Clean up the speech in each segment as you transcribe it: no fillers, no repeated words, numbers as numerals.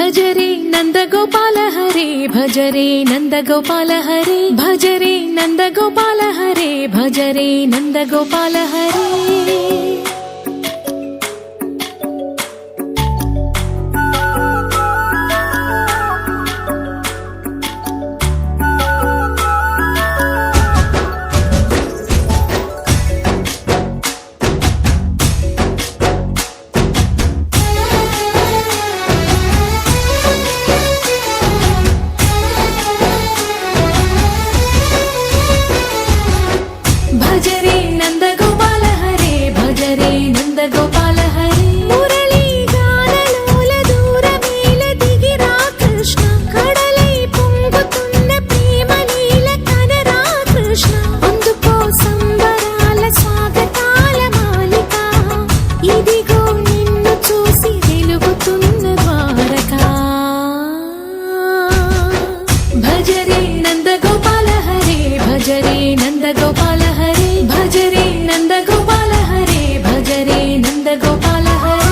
భజరే నందగోపాల హరే భజరే నందగోపాల హరే భజరే నందగోపాల హరే భజరే నందగోపాల హరే భజరే నందగోపాల హరే భజరే నందగోపాల హరే మురళీ గానలోల దూరమేల దిగిరా కృష్ణ కడలై పొంగుతున్న ప్రేమ నీల కనరా కృష్ణ అందుకో సంబరాల స్వాగతాల మాలిక ఇదిగో నిన్ను చూసి వెలుగుతున్న ద్వారకా భజరే నందగోపాల హరే భజరే నందగోపాల హరే భజరే నందగోపాల హరే భజరే నందగోపాల హరే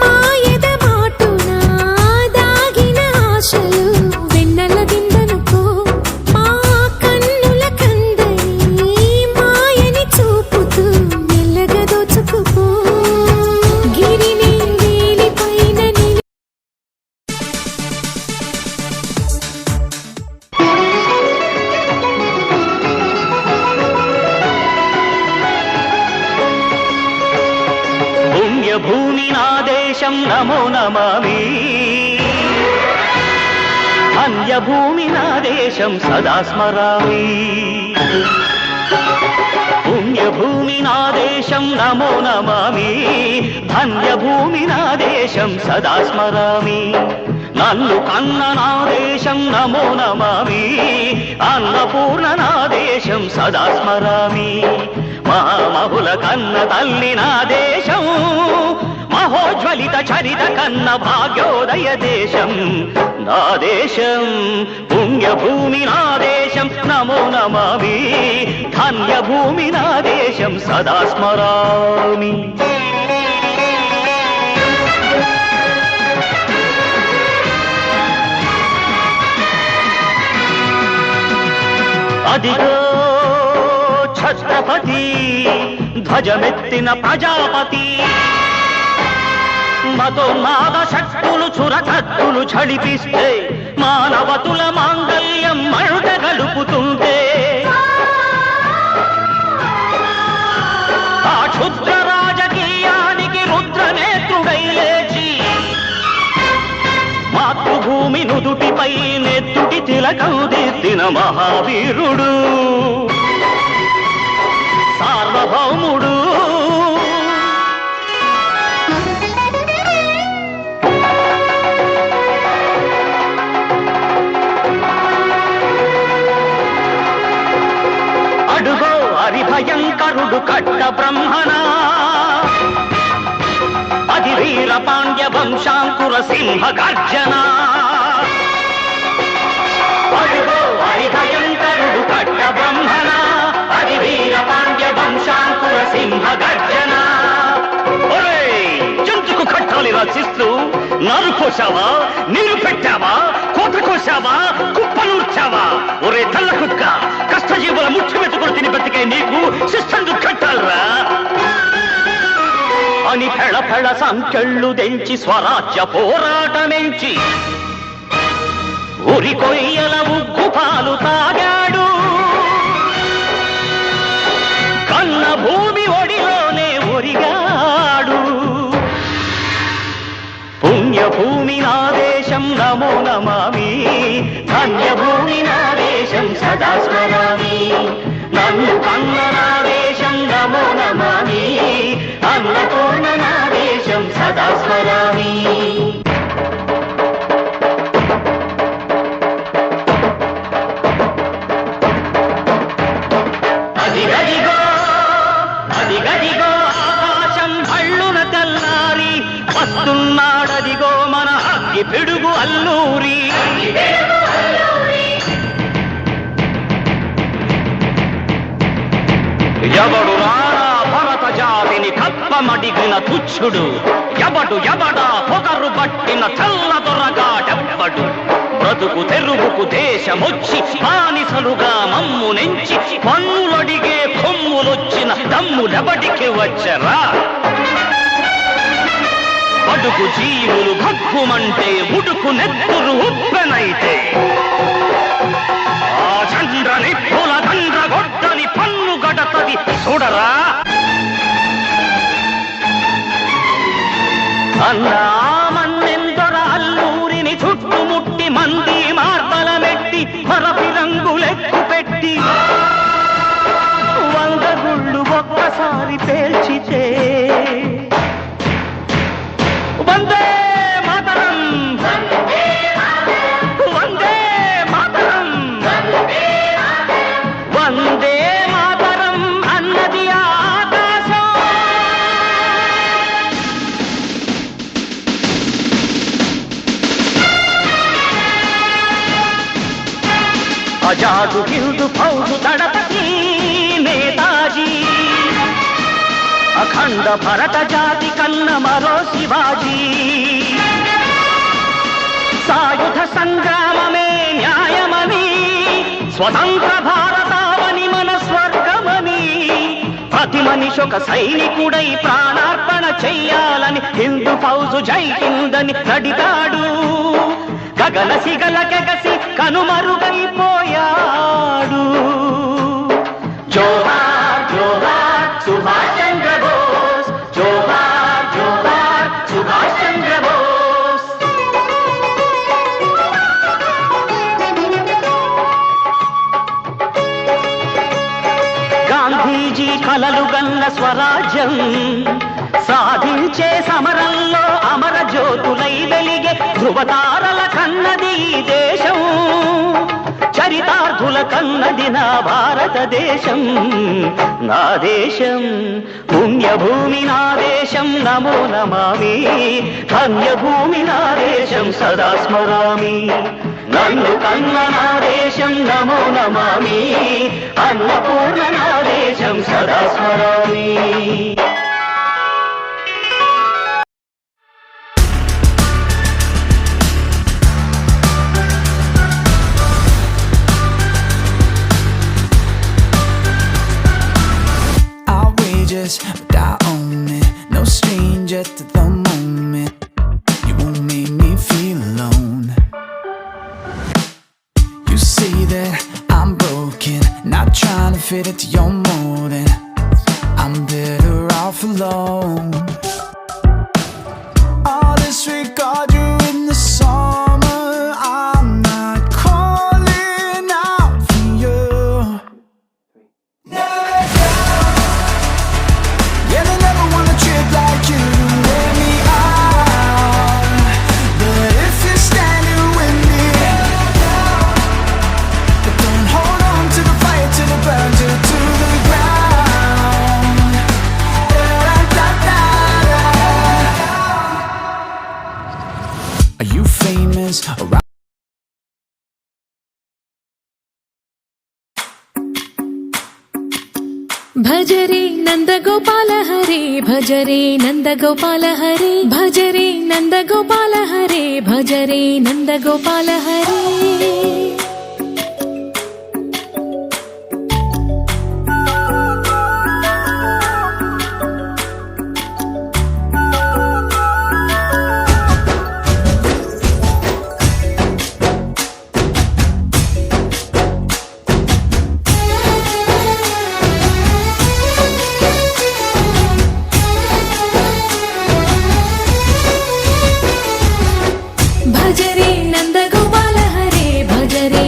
మాయద మాటున దాగిన ఆశలు వెన్నెల దిందనుకో మా కన్నుల కందని మాయని చూపుతూ మెల్లగా దోచుకుపో గిరిని వేలిపైన పుణ్యభూమి నా దేశం నమో నమామి అన్యభూమి నా దేశం సదా స్మరామి పుణ్యభూమి నా దేశం నమో నమామి ధన్యభూమి నా దేశం సదా స్మరామి నన్ను కన్న నా దేశం నమో నమామి అన్నపూర్ణ నా దేశం సదా స్మరామి మహామహుల కన్న తల్లి నా దేశం మహోజ్వలిత చరిత కన్న భాగ్యోదయ దేశం నా దేశం పుణ్యభూమి నా దేశం నమో నమామి ధన్యభూమి నా దేశం సదా స్మరామి అదిగో ఛత్రపతి ధ్వజమెత్తిన ప్రజాపతి మతోన్మాద శక్తులు చురకత్తులు ఝడిపిస్తే మానవతుల మాంగల్యం మరుట గలుపుతుంటే ఆ క్షుద్ర రాజకీయానికి రుద్రనేత్రుడై లేచి మాతృభూమి నుదుటిపై నెత్తుటి తిలకం దిద్దిన మహావీరుడు సార్వభౌముడు అడుగో హరిభయంకరుడు కట్ట బ్రహ్మణ అది వీర పాండ్య వంశాంకుర సింహ గర్జన అడుగో హరిభయంకరుడు కట్ట బ్రహ్మణ అది వీర పాండ్య వంశాంకుర సింహ గర్జన జంతుకు కట్టాలి రచిస్తూ నారు కోసావా నీరు పెట్టావా కోత కోసావా కుప్పనూర్చావా ఒరే తల్ల కుక్క కష్టజీవుల ముఖ్యమెత్తుకుని తిని బతికే నీకు శిస్తందు కట్టాలరా అని ఫెళ ఫెళ సంఖ్యళ్ళు దెంచి స్వరాజ్య పోరాటమెంచి ఉరి కొయ్యల ఉగ్గుపాలు తాగాడు కన్న భూమి ఒడిలోనే ఒరిగాడు పుణ్యభూమి నా దేశం నమో నమామి ధన్యభూమి నా దేశం సదా స్మరామి నన్ను కన్న నా దేశం నమో నమామి అన్నపూర్ణ నా దేశం సదా స్మరామి అదిగదిగో ఆకాశం భళ్ళున తెల్లారి వస్తున్నాడదిగో మన అగ్గి పిడుగు అల్లూరి. ఎవడు రారా భరత జాతిని కప్పమడిగిన తుచ్చుడు, ఎవడా పొగరు పట్టిన చల్ల దొరగాడెవ్వడు. బ్రతుకు తెరుగుకు దేశమొచ్చి బానిసలుగా మమ్ము నెంచి పన్నులడిగే కొమ్ములొచ్చిన దమ్ములెవడికి వచ్చరా. బడుగు జీవులు భగ్గుమంటే ఉడుకు నెత్తురు ఉప్పెనైతే ఆ చంద్రని పుల దండ్రగొడ్డని పన్ను గడతది చూడరా. అన్నా మన్నెందొర అల్లూరిని చుట్టుముట్టి మంది మార్బల మెట్టి మరపి రంగులెక్కు పెట్టి 100 గుళ్ళు ఒక్కసారి పేల్చితే వందే మాతరం, వందే మాతరం, వందే మాతరం అన్నది ఆకాశం. ఆజాదు హిందూ ఫౌజు దళపతి నేతాజీ, అఖండ భరత జాతి కన్న మరో శివాజీ. సాయుధ సంగ్రామమే న్యాయమని, స్వతంత్ర భారతావని మన స్వర్గమని, ప్రతి మనిషొక సైనికుడై ప్రాణార్పణ చెయ్యాలని హిందూ ఫౌజు జై హిందని నడిగాడు. గగన సిగల గగసి కనుమరుగైపోయాడు. జోహార్ జోహార్ సుభాష్ చంద్ర బోస్, జోహార్ జోహార్ సుభాష్ చంద్ర బోస్. గాంధీజీ కలలు గన్న స్వరాజ్యం సాధించే సమరంలో అమర జ్యోతులై వెలిగే ధృవతారల కన్నది ఈ దేశం. చరితార్థుల కన్నది నా భారతదేశం. నా దేశం పుణ్యభూమి, నా దేశం నమో నమామి. ధన్యభూమి నా దేశం సదా స్మరామి. నన్ను కన్న నా దేశం నమో నమామి. అన్నపూర్ణ నా దేశం సదా స్మరామి. But I own it, no stranger to the moment. You won't make me feel alone. You say that I'm broken, not trying to fit into your molding. I'm better off alone. I'll disregard you in the summer. I'm not calling out for you. Yeah, they never wanna trip like you to wear me out. But if you're standing with me, but don't hold on to the fire till it burns you to the ground. Da-da-da-da-da. Are you famous or భజరే Nandagopala Hare, భజరే Nandagopala Hare, భజరే Nandagopala Hare, భజరే Nandagopala Hare. భజరే Nandagopala Hare, భజరే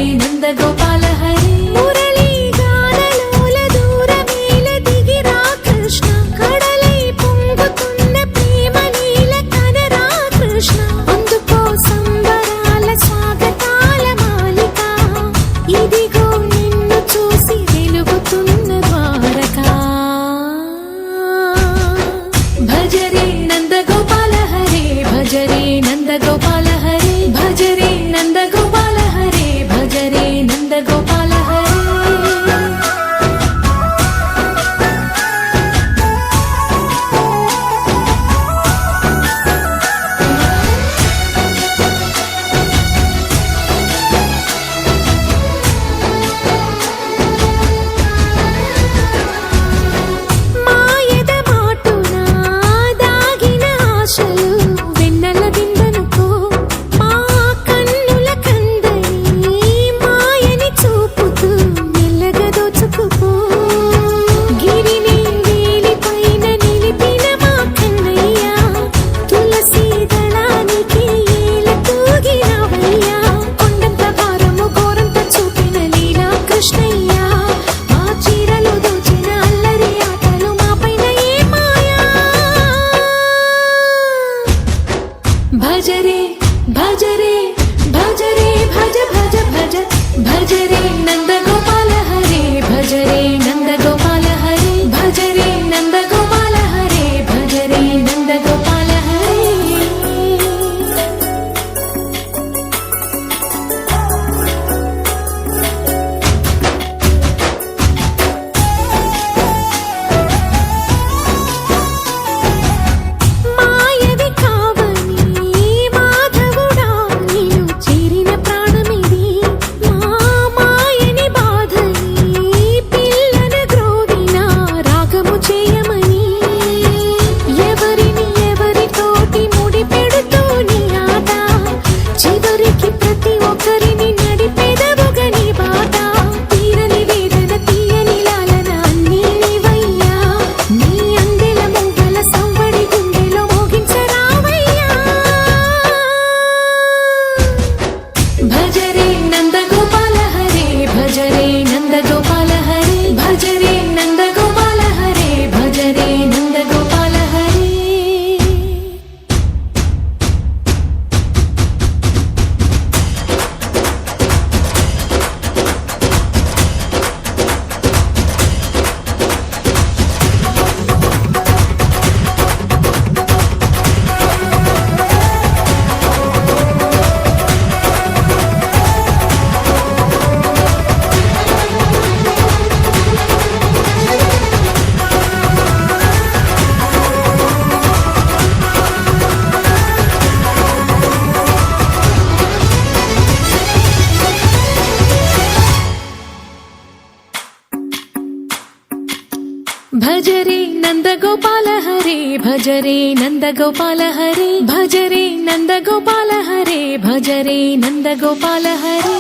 Nandagopala Hare భజరే Nandagopala Hare భజరే Nandagopala Hare భజరే Nandagopala Hare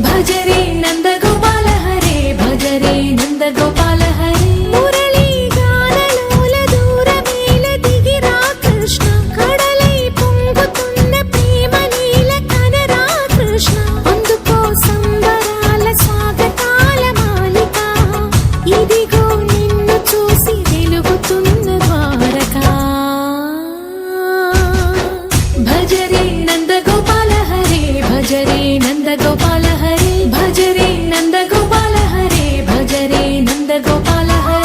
భజరే Nandagopala Hare భజరే Nandagopala Hare Murali గానలోల దూరమేల దిగిరా Krishna కడలై పొంగుతున్న ప్రేమ నీల కనరా కృష్ణ అందుకో సంబరాల స్వాగతాల మాలిక ఇదిగో నిన్ను చూసి వెలుగుతున్న ద్వారకా భజరే నందగోపాల హరే భజరే నందగోపాల హరే భజరే నందగోపాల హరే భజరే నందగోపాల హరే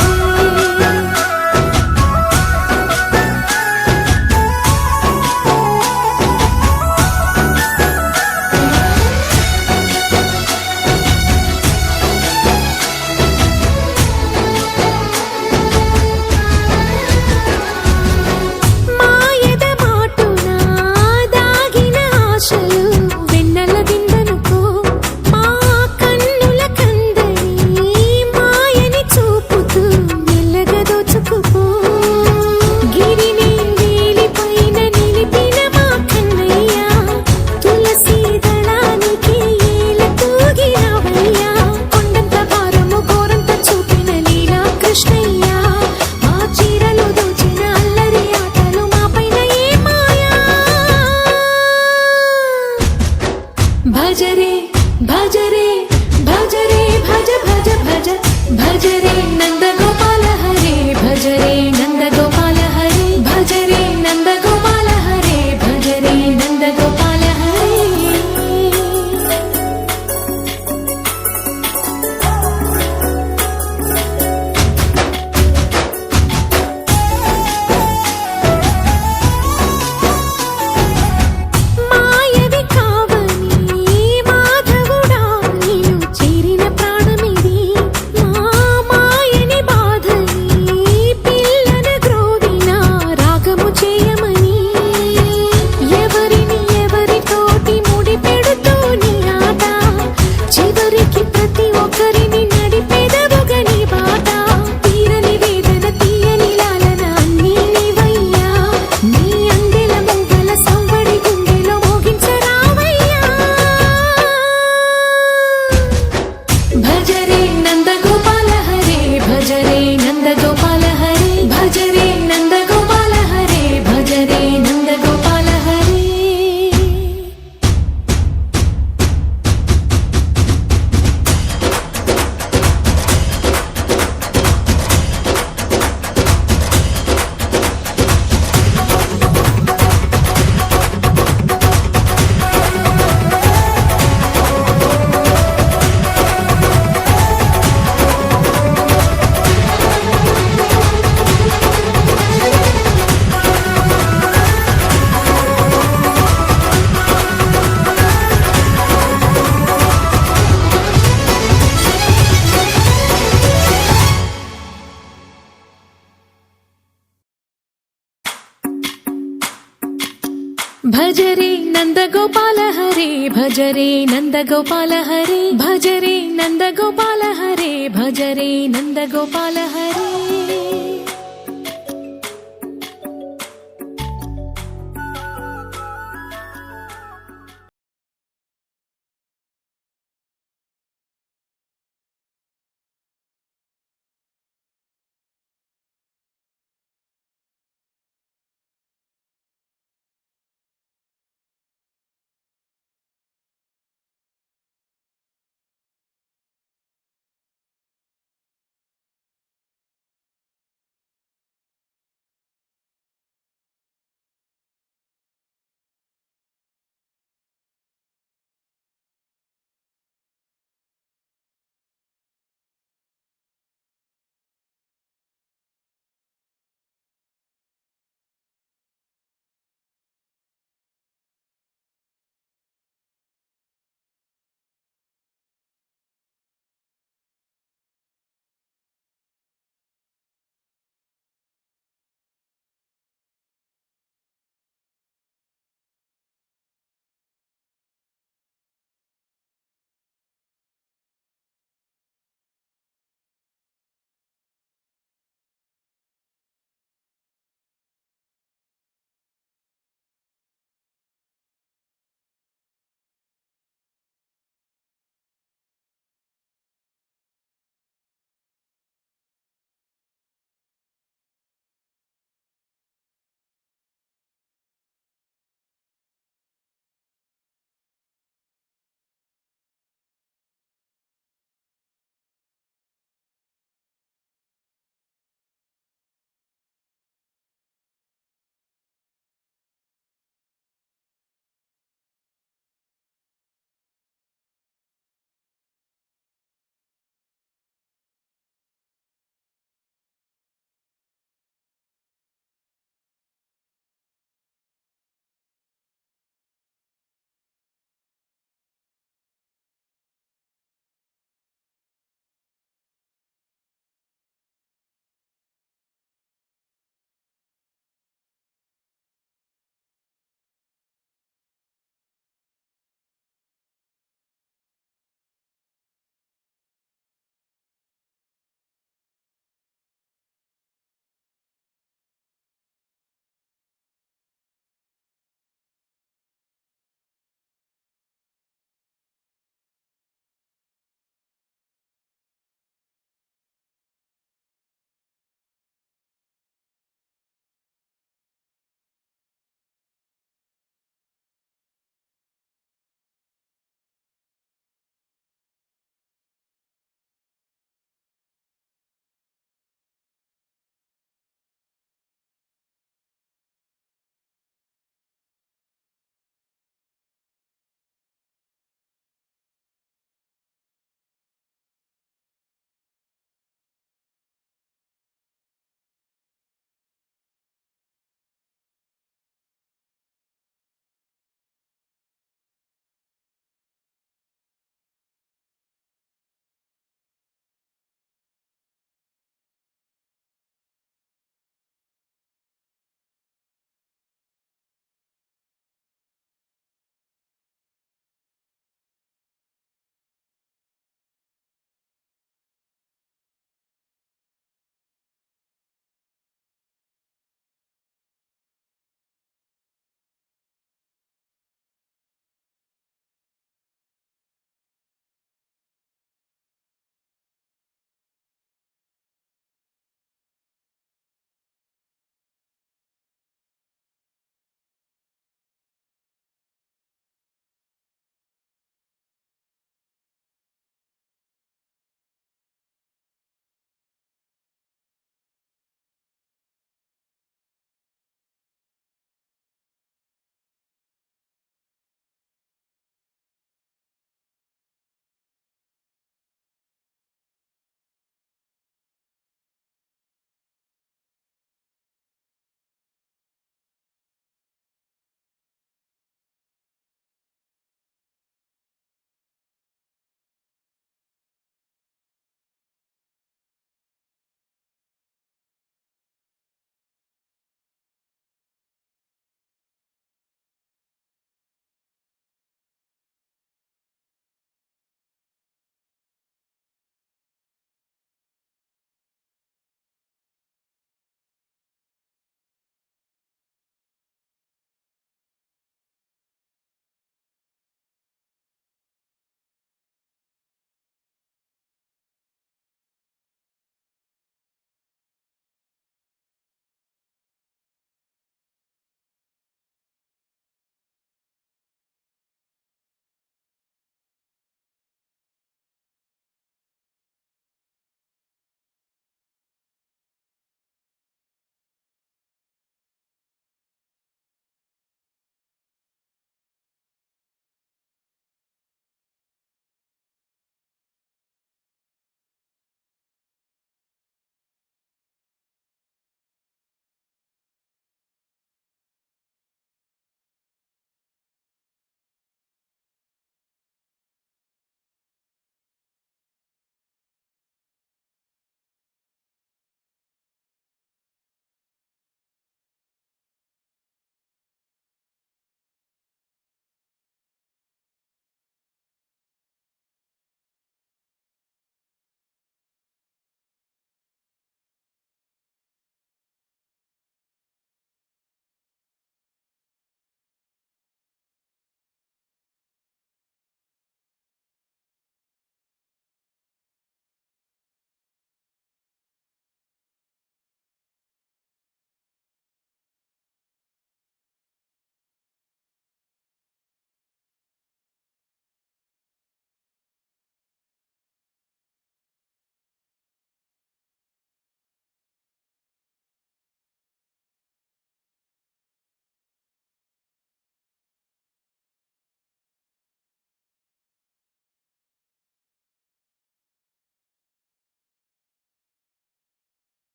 మాయద మాటున దాగిన ఆశలు వెన్నెల విందనుకో మా కన్నుల కందని మాయని చూపుతూ మెల్లగా దోచుకుపో గిరిని వేలిపైన నిలిపిన మా కన్నయ్య తులసి దళానికి ఏల తూగినవయ్యా కొండంత భారము గోరంత చూపిన లీలా కృష్ణయ్య మా చీరలు దోచిన అల్లరి ఆటలు మా పైన ఏ మాయా భజరే భజరే భజరే భజ భజ భజ భజరే నందగోపాల హరే భజరే నందగోపాల హరే భజరే నందగోపాల హరే భజరే నందగోపాల హరే మాయవి కావని మాధవుడా నీవు చేరిన ప్రాణమిది మా మాయని బాధని పిల్లన గ్రోవిన రాగము చేయమని ఎవరిని ఎవరితోటి ముడి పెడుతూ నీ ఆట చివరికి ప్రతి ఒక్కరిని నడిపెదవుగని బాట తీరని వేదన తీయని లాలన అన్నీ నీవయ్యా నీ అందెల మొగల సంవడి గుండెలో మోగించరావయ్యా భజరే నందగోపాల హరే భజరే నందగోపాల హరే భజరే నందగోపాల హరే భజరే నందగోపాల హరే భజరే నందగోపాల హరే భజరే నందగోపాల హరే భజరే నందగోపాల హరే భజరే నందగోపాల హరే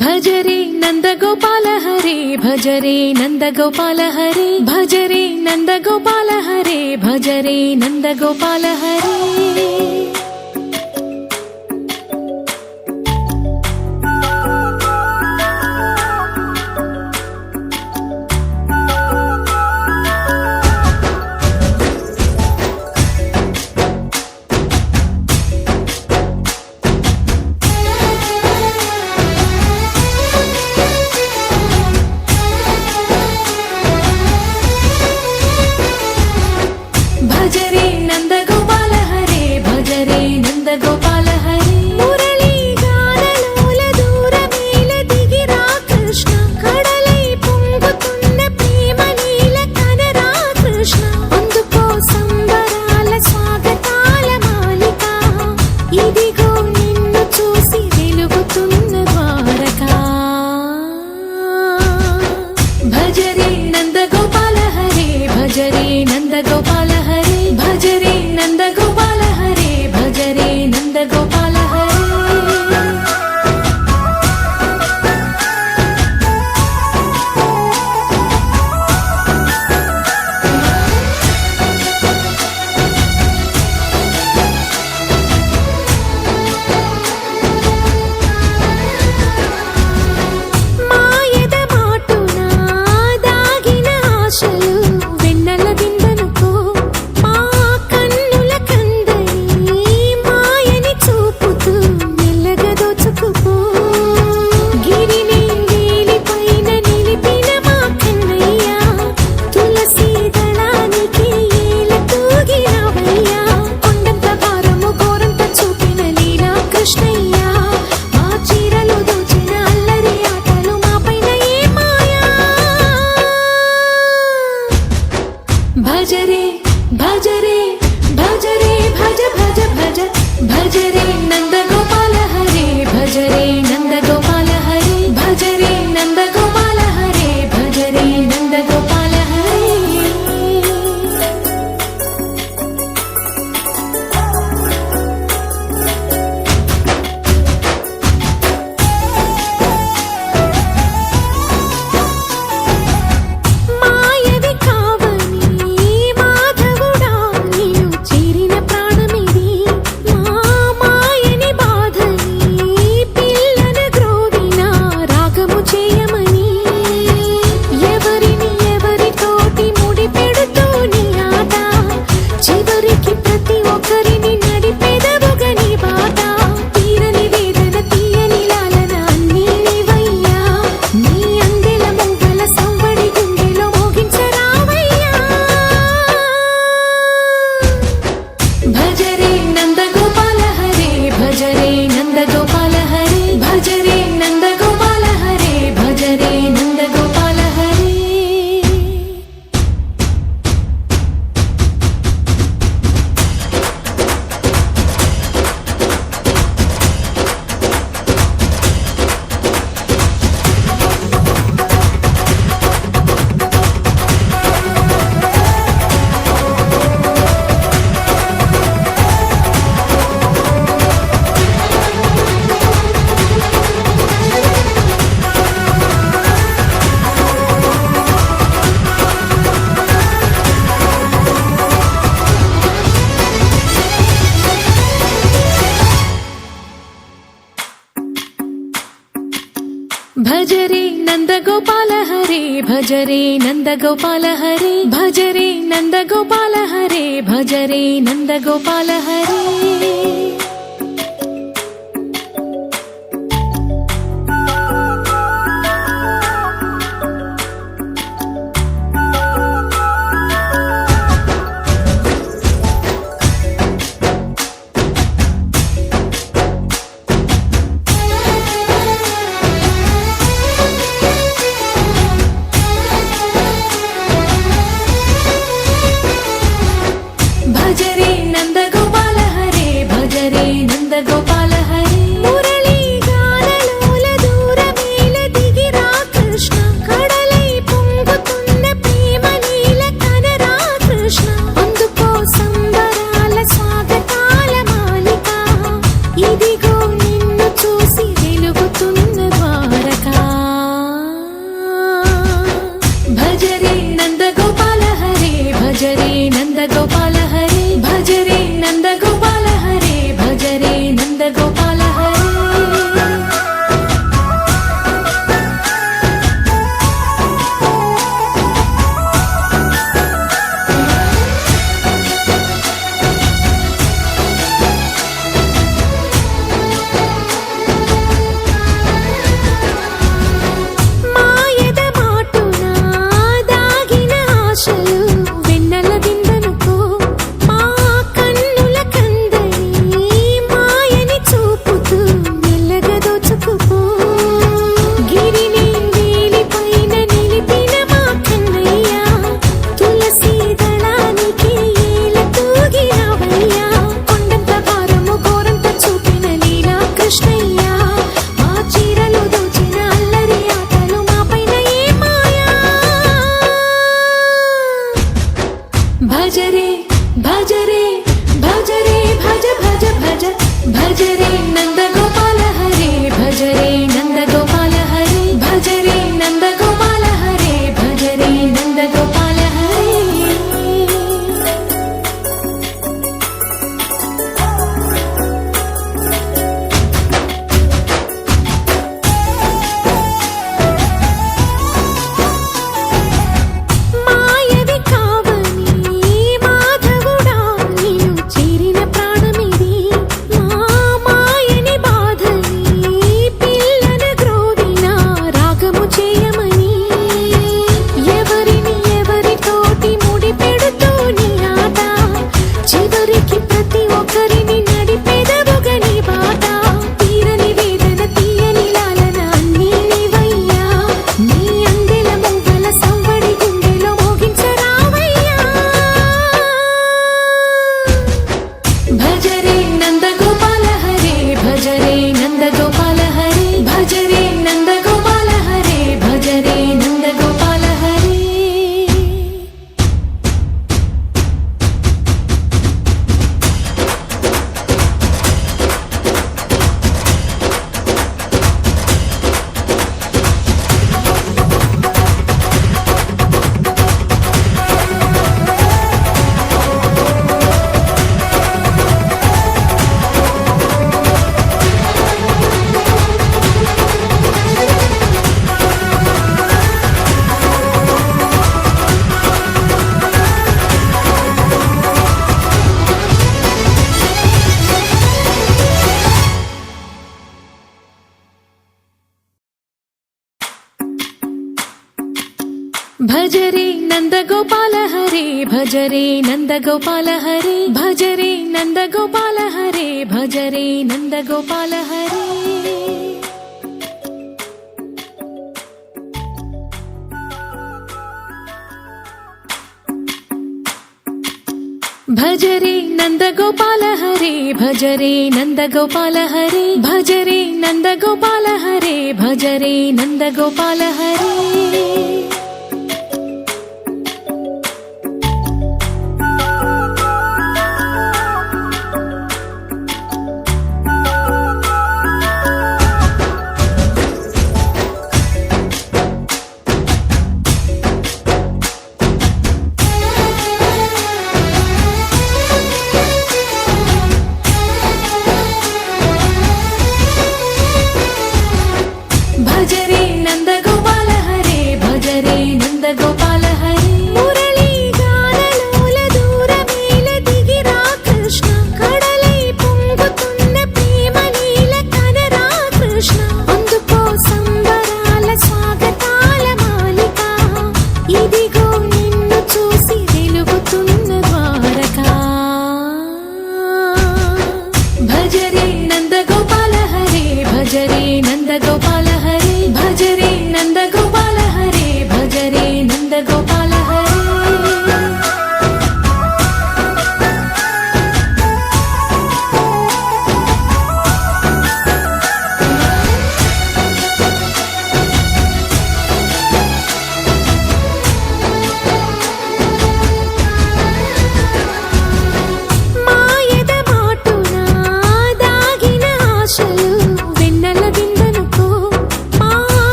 భజ రే నందగోపాల హరే భజ రే నందగోపాల హరే భజ రే నందగోపాల హరే భజ రే నందగోపాల హరే భజ రే నందగోపాల హరే భజ రే నందగోపాల హరే మురళీ గానలోల దూరమేల దిగిరా కృష్ణ కడలై పొంగుతున్న ప్రేమ నీల కనరా కృష్ణ అందుకో సంబరాల స్వాగతాల మాలిక ఇదిగో నిన్ను చూసి వెలుగుతున్న ద్వారకా భజ రే నందగోపాల హరే భజ రే నందగోపాల హరే భజ రే నందగోపాల హరే భజ రే నందగోపాల హరే మాయద మాటున దాగిన ఆశలు వెన్నెల దిందనుకో మా కన్నుల కందని మాయని చూపుతూ మెల్లగా దోచుకుపో గిరిని వేలిపైన నిలిపిన మా కన్నయ్య తులసి దళానికి ఏల తూగినవయ్యా కొండంత భారము ఘోరంత చూపిన లీలా కృష్ణయ్య మా చీరలు దోచిన అల్లరి ఆటలు మా పైన ఏ మాయా భజ రే భజ రే భజ రే భజ భజ భజ భజ రే నందగోపాల హరే భజ రే నందగోపాల హరే భజ రే నందగోపాల హరే భజ రే నందగోపాల హరే మాయవి కావని మాధవుడా నీవు చేరిన ప్రాణమిది మా మాయని బాధని పిల్లను గ్రోవిన రాగము చేయమని ఎవరిని ఎవరితోటి ముడి పెడుతూ నీ ఆట చివరికి ప్రతి ఒక్కరిని నడిపెదవుగా నీ బాట తీరని వేదన తీయని లాలన అన్నీ నీవయ్యా నీ అందెల మొగ్గల సవ్వడి గుండెలో మోగించరావయ్యా భజ రే నందగోపాల హరే భజ రే నందగోపాల హరే భజ రే నందగోపాల హరే భజ రే నందగోపాల హరే భజ రే నందగోపాల హరే భజ రే నందగోపాల హరే భజ రే నందగోపాల హరే భజ రే నందగోపాల హరే భజ రే నందగోపాల హరే భజ నందగోపాల హరే భజరే భజరే భజరే భజ భజ భజ భజరే నందగోపాల హరే భజరే నందగోపాల హరే భజరే నందగోపాల హరే భజరే నందగోపాల హరే భజరే నందగోపాల హరే భజరే నందగోపాల హరే భజరే నందగోపాల హరే భజరే నందగోపాల హరే భజరే నందగోపాల హరే భజరే నందగోపాల హరే భజరే నందగోపాల హరే భజరే నందగోపాల హరే భజరే నందగోపాల హరే భజరే నందగోపాల హరే భజరే నందగోపాల హరే భజరే నందగోపాల హరే భజరే నందగోపాల హరే భజరే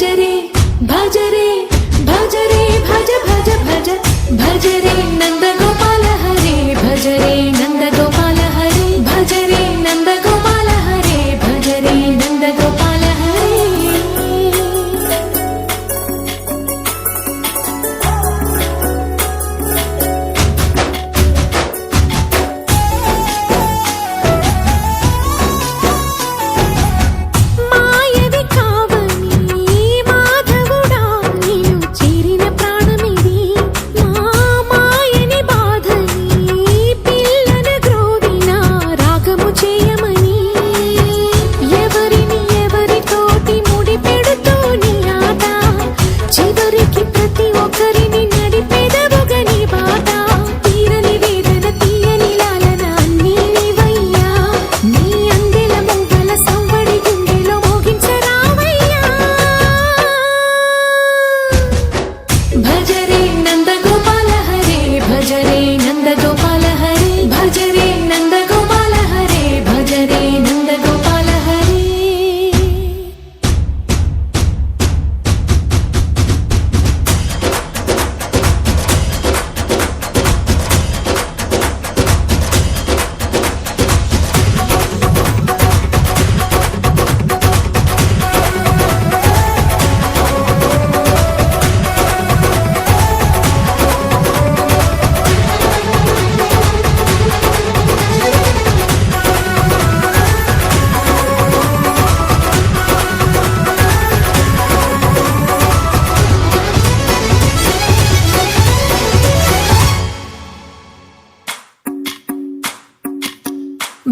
భజరే భజరే భజరే భజ భజ భజ భజరే నందగోపాల హరే భజరే నందగోపాల హరే భజరే నందగోపాల హరే భజరే నందగోపాల హరే మాయవి కావని మాధవుడా నీవు చేరిన ప్రాణమిది మా మాయని బాధని పిల్లన గ్రోవిన రాగము చేయమని ఎవరిని ఎవరితోటి ముడి పెడుతూ నీ ఆట చివరికి ప్రతి ఒక్కరిని నడిపెదవుగని బాట తీరని వేదన తీయని లాలన అన్నీ నీవయ్యా నీ అందెల మొగ్గల సంవడి గుండెలో మోగించరావయ్యా భజరే నందగోపాల హరే భజరే నందగోపాల హరే భజరే నందగోపాల హరే భజరే నందగోపాల హరే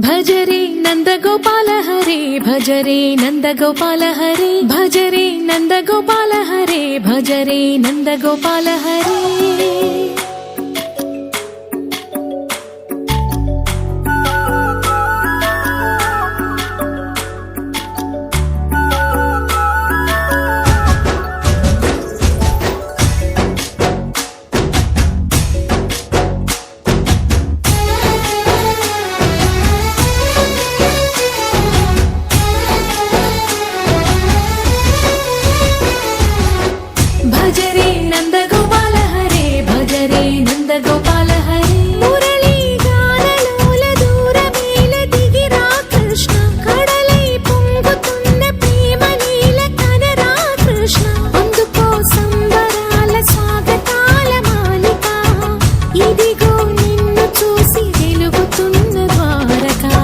భజరే నందగోపాల హరే భజరే నందగోపాల హరే భజరే నందగోపాల హరే భజరే నందగోపాల హరే భజరే నందగోపాల హరే భజరే నందగోపాల హరే మురళీ గానలోల దూరమేల దిగిరా కృష్ణ కడలై పొంగుతున్న ప్రేమ నీల కనరా కృష్ణ అందుకో సంబరాల స్వాగతాల మాలిక ఇదిగో నిన్ను చూసి వెలుగుతున్న ద్వారకా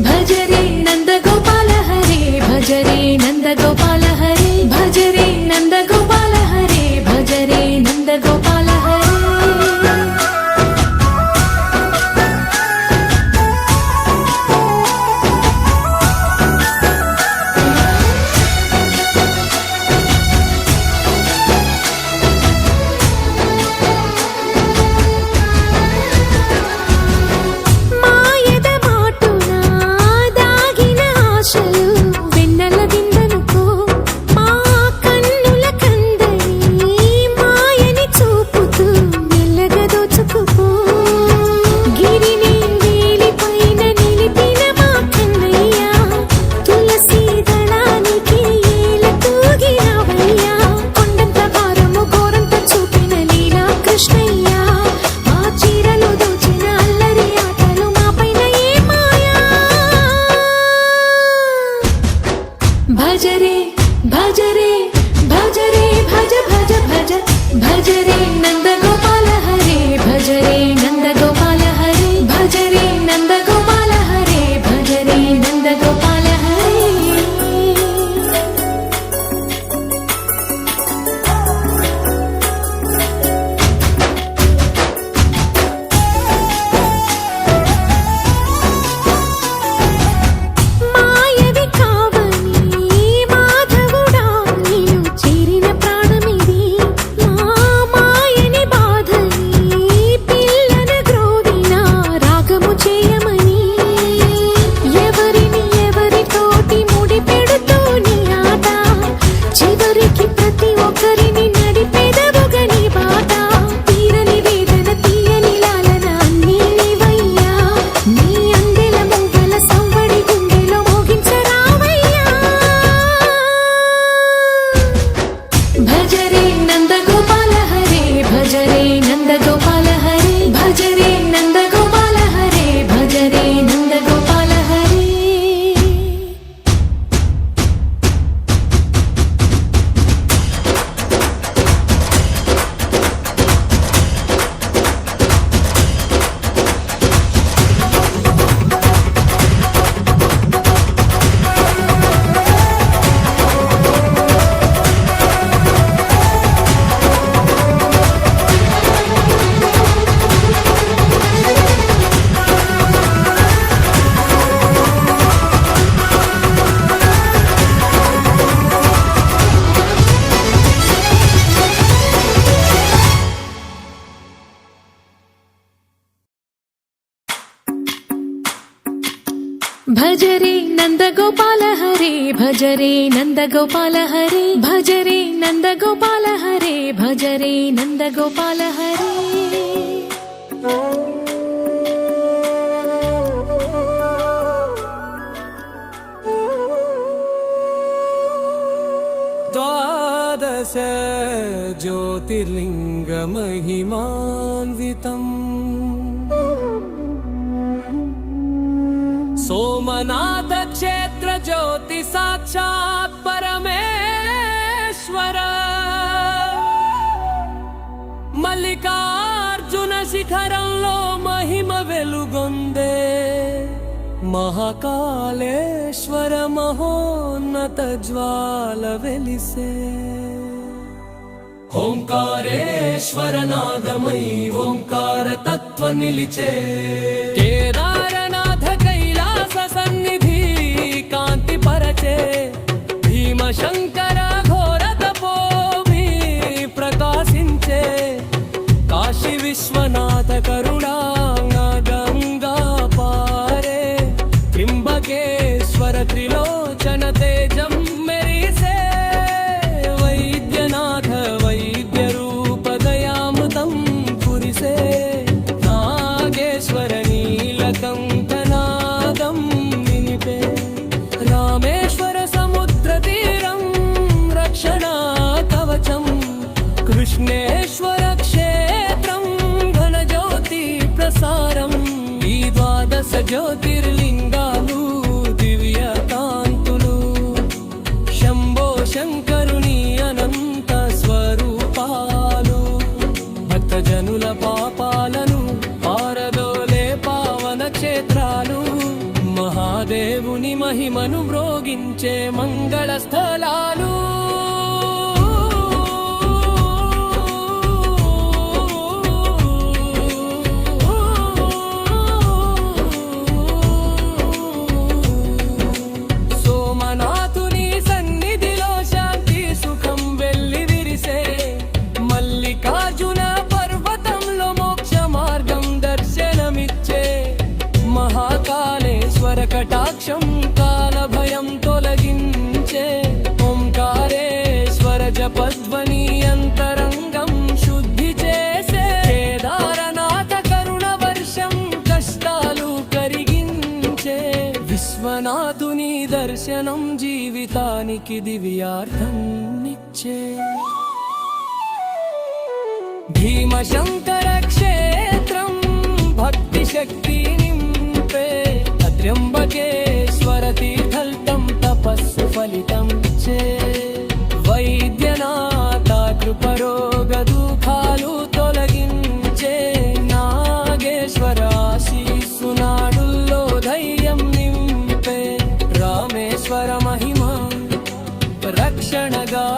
భజరే నందగోపాల హరే భజరే నందగోపాల హరే భజరే నందగోపాల హరే భజరే నందగోపాల హరే మాయద మాటున దాగిన ఆశలు వెన్నెల విందనుకో మా కన్నుల కందని మాయని చూపుతూ మెల్లగా దోచుకుపో గిరిని వేలిపైన నిలిపిన మా కన్నయ్య తులసి దళానికి ఏల తూగినవయ్యా కొండంత భారము గోరంత చూపిన లీలా కృష్ణయ్య మా చీరలు దోచిన అల్లరి ఆటలు మాపైన ఏ మాయా భజరే భజరే భజరే భజ భజ భజ భజరే నందగోపాల హరే భజరే నందగోపాల హరే భజరే నందగోపాల హరే భజరే నందగోపాల హరే మాయవి కావని మాధవుడా నీవు చేరిన ప్రాణమిది మా మాయని నందగోపాల హరే భజ రే నందగోపాల హరే భజ రే నందగోపాల హరే భజ రే నందగోపాల హరే ద్వాదశ జ్యోతిర్లింగమహిమాన్వితम् सोमनाथ क्षेत्र ज्योति साक्षात् परमेश्वर मल्लिकार्जुन शिखరంలో మహిమ వెలుగొందే మహాకాళేశ్వర మహోన్నత జ్వాల వెలిసే ఓంకారేశ్వర నాదమై ఓంకార తత్వ నిలిచే కేదారనాథ కైలాస సన్నిధి కాంతి పరచే భీమశంకర ఘోర తపోభి ప్రకాశించే కాశీ విశ్వనాథ కరుణాంగ గంగా పారే త్రింబకేశ్వర త్రిలోచన తేజం మెరిసే వైద్యనాథ వైద్య రూప దయామృతం కురిసే నాగేశ్వర నీలకంఠనాదం వినిపే రామేశ్వర సముద్ర తీరం రక్షణ కవచం కృష్ణేశ్వర క్షేత్రం ఘన జ్యోతి ప్రసారం ఈ ద్వాదశ జ్యోతిర్లింగాలు దివ్య కాంతులు శంభో శంకరుని అనంత స్వరూపాలు భక్తజనుల పాపాలను పారదోలే పావన క్షేత్రాలు మహాదేవుని మహిమను మ్రోగించే మంగళ స్థలాలు సోమనాథుని సన్నిధిలో శాంతి సుఖం వెల్లి విరిసే మల్లికార్జున పర్వతంలో మోక్ష మార్గం దర్శనమిచ్చే మహాకాళేశ్వర కటాక్షం కాల భయం తొలగించే ఓంకారేశ్వర జపధ్వని అంతరంగం శుద్ధి చేసే కేదారనాథ కరుణ వర్షం కష్టాలు కరిగించే విశ్వనాథుని దర్శనం జీవితానికి దివ్యార్థం నిచ్చే భీమశంకర క్షేత్ర